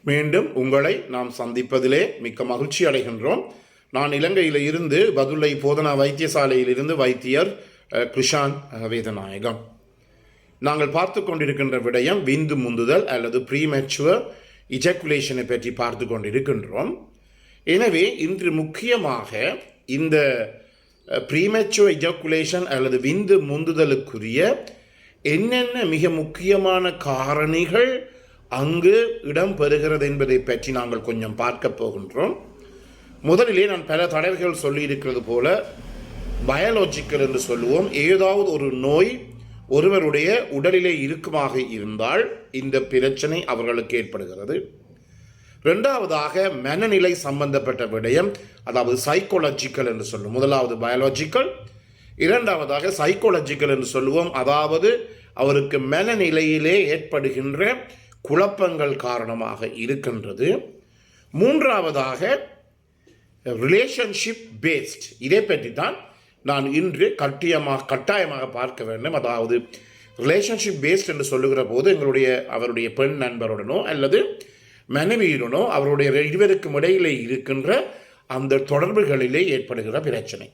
மீண்டும் உங்களை நாம் சந்திப்பதிலே மிக்க மகிழ்ச்சி அடைகின்றோம். நான் இலங்கையில் இருந்து பதுளை போதனா வைத்தியசாலையில் இருந்து வைத்தியர் கிருஷான் வேதநாயகம். நாங்கள் பார்த்து கொண்டிருக்கின்ற விடயம் விந்து முந்துதல் அல்லது ப்ரீமெச்சுவர் இஜாக்குலேஷனை பற்றி பார்த்து கொண்டிருக்கின்றோம். எனவே இன்று முக்கியமாக இந்த ப்ரீமெச்சுவர் இஜாக்குலேஷன் அல்லது விந்து முந்துதலுக்குரிய என்னென்ன மிக முக்கியமான காரணிகள் அங்கு இடம்பெறுகிறது என்பதை பற்றி நாங்கள் கொஞ்சம் பார்க்க போகின்றோம். முதலிலே நான் பல தடவைகள் சொல்லியிருக்கிறது போல பயாலஜிக்கல் என்று சொல்லுவோம். ஏதாவது ஒரு நோய் ஒருவருடைய உடலிலே இருக்குமாக இருந்தால் இந்த பிரச்சனை அவர்களுக்கு ஏற்படுகிறது. இரண்டாவதாக மனநிலை சம்பந்தப்பட்ட விடயம், அதாவது சைக்கோலஜிக்கல் என்று சொல்லுவோம். முதலாவது பயாலஜிக்கல், இரண்டாவதாக சைக்கோலஜிக்கல் என்று சொல்லுவோம். அதாவது அவருக்கு மனநிலையிலே ஏற்படுகின்ற குழப்பங்கள் காரணமாக இருக்கின்றது. மூன்றாவதாக ரிலேஷன்ஷிப் பேஸ்ட், இதை பற்றி தான் நான் இன்று கட்டாயமாக பார்க்க வேண்டும். அதாவது ரிலேஷன்ஷிப் பேஸ்ட் என்று சொல்லுகிற போது அவருடைய பெண் நண்பருடனோ அல்லது மனைவியுடனோ அவருடைய இருவருக்கும் இடையிலே இருக்கின்ற அந்த தொடர்புகளிலே ஏற்படுகிற பிரச்சனை.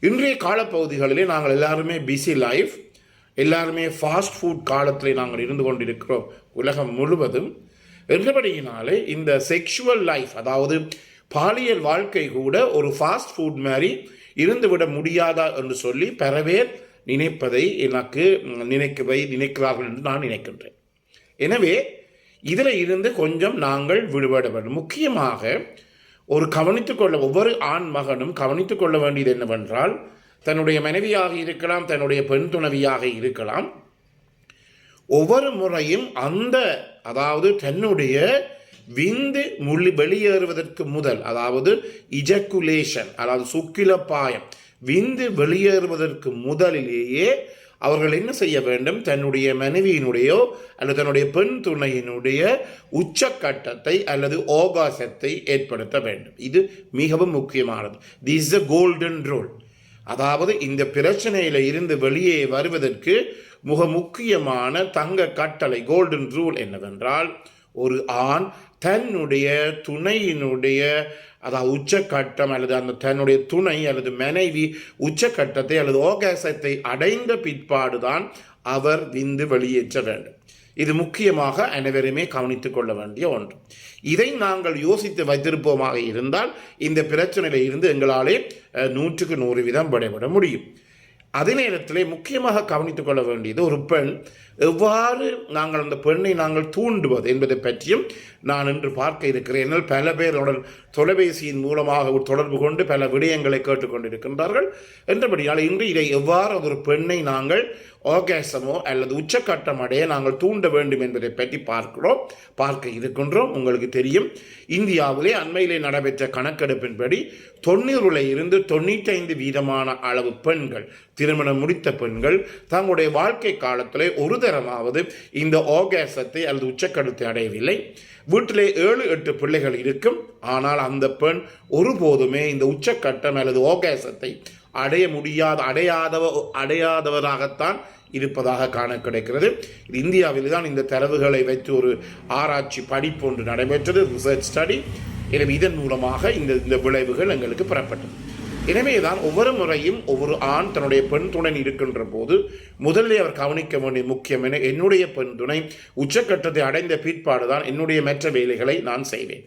இன்றைய காலப்பகுதிகளிலே நாங்கள் எல்லாருமே பிஸி லைஃப், எல்லாருமே ஃபாஸ்ட் ஃபுட் காலத்திலே நாங்கள் இருந்து கொண்டிருக்கிறோம் உலகம் முழுவதும். என்றபடியினாலே இந்த செக்ஷுவல் லைஃப், அதாவது பாலியல் வாழ்க்கை கூட ஒரு ஃபாஸ்ட் ஃபுட் மாதிரி இருந்துவிட முடியாதா என்று சொல்லி பல பேர் நினைப்பதை எனக்கு நினைக்கிறார்கள் என்று நான் நினைக்கின்றேன். எனவே இதில் இருந்து கொஞ்சம் நாங்கள் விடுபட வேண்டும். முக்கியமாக ஒவ்வொரு ஆண் மகனும் கவனித்துக் கொள்ள வேண்டியது என்னவென்றால், தன்னுடைய மனைவியாக இருக்கலாம், தன்னுடைய பெண் துணைவியாக இருக்கலாம், ஒவ்வொரு முறையும் அதாவது தன்னுடைய விந்து வெளியேறுவதற்கு முதல், அதாவது இஜக்குலேஷன், அதாவது சுக்கிலப்பாயம், விந்து வெளியேறுவதற்கு முதலிலேயே அவர்கள் என்ன செய்ய வேண்டும், தன்னுடைய மனைவியினுடையோ அல்லது தன்னுடைய பெண் துணையினுடைய உச்சக்கட்டத்தை அல்லது ஓகாசத்தை ஏற்படுத்த வேண்டும். இது மிகவும் முக்கியமானது. This is a golden rule. அதாவது இந்த பிரச்சனையில இருந்து வெளியே வருவதற்கு மிக முக்கியமான தங்க கட்டளை, கோல்டன் ரூல் என்னவென்றால், ஒரு ஆண் தன்னுடைய துணையினுடைய அதாவது உச்சக்கட்டம் அல்லது தன்னுடைய துணை அல்லது மனைவி உச்சக்கட்டத்தை அல்லது ஓகாசத்தை அடைந்த பிற்பாடுதான் அவர் விந்து வெளியேற்ற வேண்டும். இது முக்கியமாக அனைவருமே கவனித்துக் கொள்ள வேண்டிய ஒன்று. இதை நாங்கள் யோசித்து வைத்திருப்போமாக இருந்தால் இந்த பிரச்சனையில இருந்து எங்களாலே 100% விடைபட முடியும். அதே நேரத்திலே முக்கியமாக கவனித்துக் கொள்ள வேண்டியது, ஒரு பெண் எவ்வாறு நாங்கள் அந்த பெண்ணை நாங்கள் தூண்டுவது என்பதை பற்றியும் நான் இன்று பார்க்க இருக்கிறேன். பல பேருடன் தொலைபேசியின் மூலமாக தொடர்பு கொண்டு பல விடயங்களை கேட்டுக்கொண்டிருக்கின்றார்கள். என்றபடியால் இன்று இதை எவ்வாறு ஒரு பெண்ணை நாங்கள் ஆர்காசமோ அல்லது உச்சக்கட்டம் அடைய நாங்கள் தூண்ட வேண்டும் என்பதை பற்றி பார்க்க இருக்கின்றோம். உங்களுக்கு தெரியும், இந்தியாவிலே அண்மையிலே நடைபெற்ற கணக்கெடுப்பின்படி 90% 95% அளவு பெண்கள், திருமணம் முடித்த பெண்கள் தங்களுடைய வாழ்க்கை காலத்திலே ஒரு தரமாவது இந்த ஆர்காசத்தை அல்லது உச்சக்கட்டத்தை அடையவில்லை. வீட்டிலே 7-8 பிள்ளைகள் இருக்கும், ஆனால் அந்த பெண் ஒருபோதுமே இந்த உச்சக்கட்டம் அல்லது ஆர்காசத்தை அடையாதவராகத்தான் இருப்பதாக காண கிடைக்கிறது. இந்தியாவில் தான் இந்த தரவுகளை வைத்து ஒரு ஆராய்ச்சி படிப்பு ஒன்று நடைபெற்றது, ரிசர்ச் ஸ்டடி. எனவே இதன் மூலமாக இந்த விளைவுகள் எங்களுக்கு பெறப்பட்டது. எனவேதான் ஒவ்வொரு முறையும் ஒவ்வொரு ஆண் தன்னுடைய பெண் துணை இருக்கின்ற போது முதலில் அவர் கவனிக்க வேண்டிய முக்கியம் என, என்னுடைய பெண் துணை உச்சக்கட்டத்தை அடைந்த பிற்பாடுதான் என்னுடைய மற்ற வேலைகளை நான் செய்வேன்.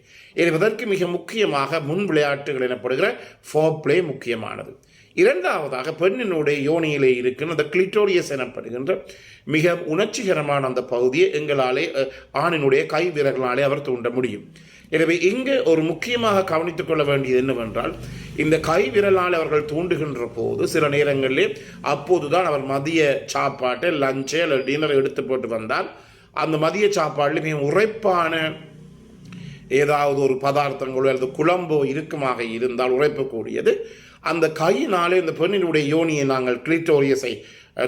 இதற்கு மிக முக்கியமாக முன் விளையாட்டுகள் எனப்படுகிற ஃபோர்ப்ளே முக்கியமானது. இரண்டாவதாக பெண்ணினுடைய யோனியிலே இருக்கின்ற அந்த கிளிட்டோரியஸ் எனப்படுகின்ற மிக உணர்ச்சிகரமான அந்த பகுதியை எங்களாலே ஆணினுடைய கை விரல்களாலே அவர் தூண்ட முடியும். எனவே இங்கு ஒரு முக்கியமாக கவனித்துக் கொள்ள வேண்டியது என்னவென்றால், இந்த கை விரலால் அவர்கள் தூண்டுகின்ற போது சில நேரங்களிலே அப்போதுதான் அவர் மதிய சாப்பாட்டை, லஞ்சை அல்லது டின்னரை எடுத்து போட்டு வந்தால் அந்த மதிய சாப்பாட்டில் மிக உரைப்பான ஏதாவது ஒரு பதார்த்தங்களோ அல்லது குழம்போ இருக்குமாக இருந்தால் உரைப்பக்கூடியது, அந்த கையினாலே இந்த பெண்ணினுடைய யோனியை நாங்கள் கிளிட்டோரியஸை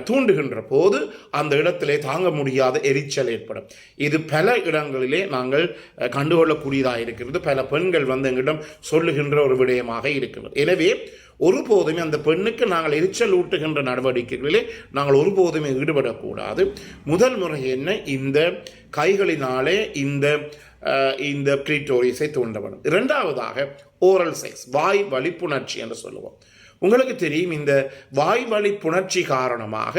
தூண்டுகின்ற போது அந்த இடத்திலே தாங்க முடியாத எரிச்சல் ஏற்படும். இது பல இடங்களிலே நாங்கள் கண்டுகொள்ளக்கூடியதாக இருக்கிறது. பல பெண்கள் எங்களிடம் சொல்லுகின்ற ஒரு விடயமாக இருக்கிறது. எனவே ஒருபோதுமே அந்த பெண்ணுக்கு நாங்கள் எரிச்சல் ஊட்டுகின்ற நடவடிக்கைகளிலே நாங்கள் ஒருபோதுமே ஈடுபடக்கூடாது. முதல் முறை என்ன, இந்த கைகளினாலே இந்த இந்த கிளிட்டோரிஸை தூண்டப்படும். இரண்டாவதாக ஓரல் செக்ஸ், வாய் வழி புணர்ச்சி என்று சொல்லுவோம். உங்களுக்கு தெரியும், இந்த வாய்வழி புணர்ச்சி காரணமாக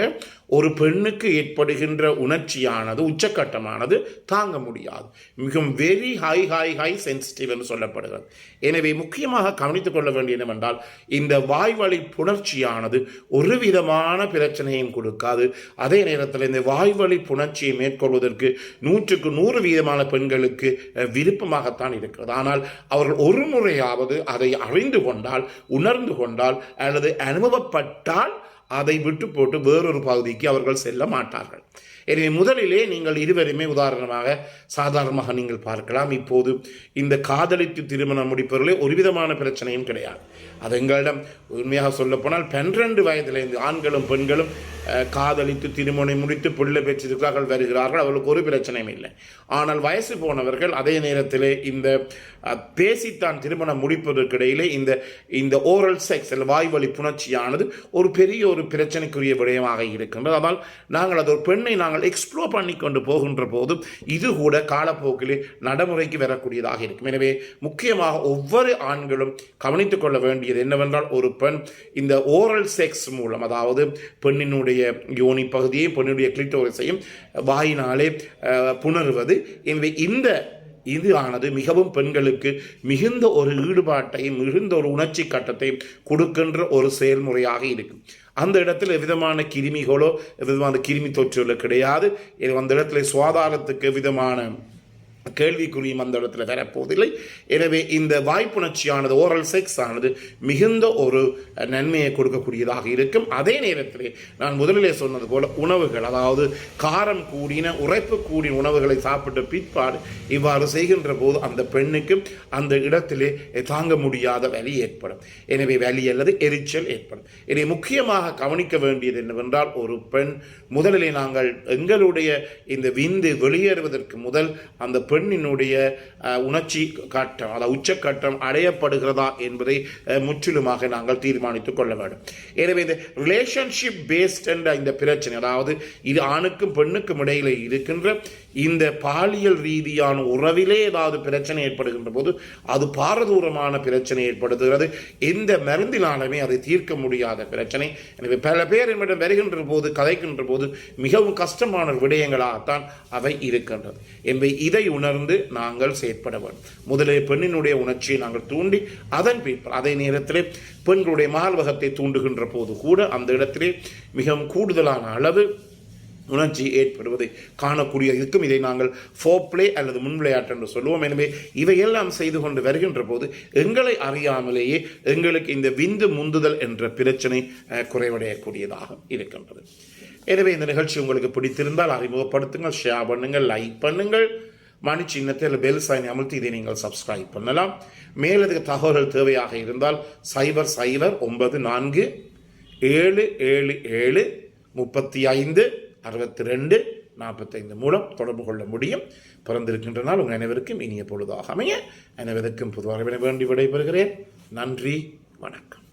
ஒரு பெண்ணுக்கு ஏற்படுகின்ற உணர்ச்சியானது, உச்சக்கட்டமானது தாங்க முடியாது. மிகவும் வெரி ஹை சென்சிட்டிவ் என்று சொல்லப்படுகிறது. எனவே முக்கியமாக கவனித்துக் கொள்ள வேண்டிய என்னவென்றால், இந்த வாய்வழி புணர்ச்சியானது ஒரு விதமான பிரச்சனையும் கொடுக்காது. அதே நேரத்தில் இந்த வாய்வழி புணர்ச்சியை மேற்கொள்வதற்கு 100% பெண்களுக்கு விருப்பமாகத்தான் இருக்கிறது. ஆனால் அவர்கள் ஒரு முறையாவது அதை அறிந்து கொண்டால், உணர்ந்து கொண்டால் அல்லது அனுபவப்பட்டால் அதை விட்டு போட்டு வேறொரு பகுதிக்கு அவர்கள் செல்ல மாட்டார்கள். எனவே முதலிலே நீங்கள் இருவருமே உதாரணமாக சாதாரணமாக நீங்கள் பார்க்கலாம், இப்போது இந்த காதலித்து திருமணம் முடிப்பவர்களே ஒரு விதமான பிரச்சனையும் கிடையாது. அது எங்களிடம் உண்மையாக சொல்லப்போனால் 12 வயதிலிருந்து ஆண்களும் பெண்களும் காதலித்து திருமணம் முடித்து பிள்ளை பெற்றிருக்கிறார்கள், வருகிறார்கள், அவர்களுக்கு ஒரு பிரச்சனையும் இல்லை. ஆனால் வயசு போனவர்கள் அதே நேரத்தில் இந்த பேசித்தான் திருமணம் முடிப்பதற்கிடையிலே இந்த ஓரல் செக்ஸ் வாய்வழி புணர்ச்சியானது ஒரு பெரிய ஒரு பிரச்சனைக்குரிய விடயமாக இருக்கின்றது. அதனால் நாங்கள் அது ஒரு பெண்ணை நாங்கள் எக்ஸ்ப்ளோர் பண்ணி கொண்டு போகின்ற போது இது கூட காலப்போக்கிலே நடைமுறைக்கு வரக்கூடியதாக இருக்கும். எனவே முக்கியமாக ஒவ்வொரு ஆண்களும் கவனித்துக் கொள்ள வேண்டியது என்னவென்றால், ஒரு பெண் இந்த ஓரல் செக்ஸ் மூலம், அதாவது பெண்ணினுடைய யோனி பகுதியை பெண்ணுடைய கிளிட்டோரிஸையும் வாயினாலே புணருவது, எனவே இது ஆனது மிகவும் பெண்களுக்கு மிகுந்த ஒரு ஈடுபாட்டையும் மிகுந்த ஒரு உணர்ச்சி கட்டத்தையும் கொடுக்கின்ற ஒரு செயல்முறையாக இருக்கும். அந்த இடத்துல விதமான கிருமிகளோ விதமான கிருமி தொற்றுகளோ கிடையாது. அந்த இடத்துல சுகாதாரத்துக்கு விதமான கேள்விக்குறியும் அந்த இடத்துல வரப்போவதில்லை. எனவே இந்த வாய்ப்புணர்ச்சியானது, ஓரல் செக்ஸ் ஆனது மிகுந்த ஒரு நன்மையை கொடுக்கக்கூடியதாக இருக்கும். அதே நேரத்தில் நான் முதலிலே சொன்னது போல உணவுகள், அதாவது காரம் கூடின உரைப்பு கூடின உணவுகளை சாப்பிட்ட பிற்பாடு இவ்வாறு செய்கின்ற போது அந்த பெண்ணுக்கு அந்த இடத்திலே தாங்க முடியாத வலி ஏற்படும். எனவே வலி அல்லது எரிச்சல் ஏற்படும். எனவே முக்கியமாக கவனிக்க வேண்டியது என்னவென்றால், ஒரு பெண் முதலிலே நாங்கள் எங்களுடைய இந்த விந்து வெளியேறுவதற்கு முதல் அந்த பெண்ணினுடைய உணர்ச்சி கட்டம், அதாவது உச்சக்கட்டம் அடையப்படுகிறதா என்பதை முற்றிலுமாக நாங்கள் தீர்மானித்துக் கொள்ள வேண்டும். எனவே இந்த ரிலேஷன்ஷிப் பேஸ்ட் என்ற இந்த பிரச்சனை, அதாவது இது ஆணுக்கும் பெண்ணுக்கும் இடையிலே இருக்கின்ற இந்த பாலியல் ரீதியான உறவிலே ஏதாவது பிரச்சனை ஏற்படுகின்ற போது அது பாரதூரமான பிரச்சனை ஏற்படுகிறது. எந்த மருந்தினாலுமே அதை தீர்க்க முடியாத பிரச்சனை. எனவே பல பேர் என்னிடம் வருகின்ற போது, கதைக்கின்ற போது மிகவும் கஷ்டமான விடயங்களாகத்தான் அவை இருக்கின்றது. எனவே இதை உணர்ந்து நாங்கள் செயற்பட வேண்டும். முதலில் பெண்ணினுடைய உணர்ச்சியை நாங்கள் தூண்டி அதன் பின்பு அதே நேரத்தில் பெண்களுடைய மார்பகத்தை தூண்டுகின்ற போது கூட அந்த இடத்திலே மிகவும் கூடுதலான அளவு உணர்ச்சி ஏற்படுவதை காணக்கூடிய இருக்கும். இதை நாங்கள் ஃபோர்ப்ளே அல்லது முன்விளையாட்டு என்று சொல்லுவோம். எனவே இவையெல்லாம் செய்து கொண்டு வருகின்ற போது எங்களை அறியாமலேயே எங்களுக்கு இந்த விந்து முந்துதல் என்ற பிரச்சனை குறைவடையக்கூடியதாக இருக்கின்றது. எனவே இந்த நிகழ்ச்சி உங்களுக்கு பிடித்திருந்தால் அறிமுகப்படுத்துங்கள், ஷேர் பண்ணுங்கள், லைக் பண்ணுங்கள், மணி சின்னத்தில் பெல் சைனை அமுழ்த்தி இதை நீங்கள் சப்ஸ்கிரைப் பண்ணலாம். மேலதிக தகவல்கள் தேவையாக இருந்தால் 0094777 356245 மூலம் தொடர்பு கொள்ள முடியும். பிறந்திருக்கின்ற நாள் உங்கள் அனைவருக்கும் இனிய பொழுதாக அமைய அனைவருக்கும் பொதுவாக வேண்டி விடைபெறுகிறேன். நன்றி, வணக்கம்.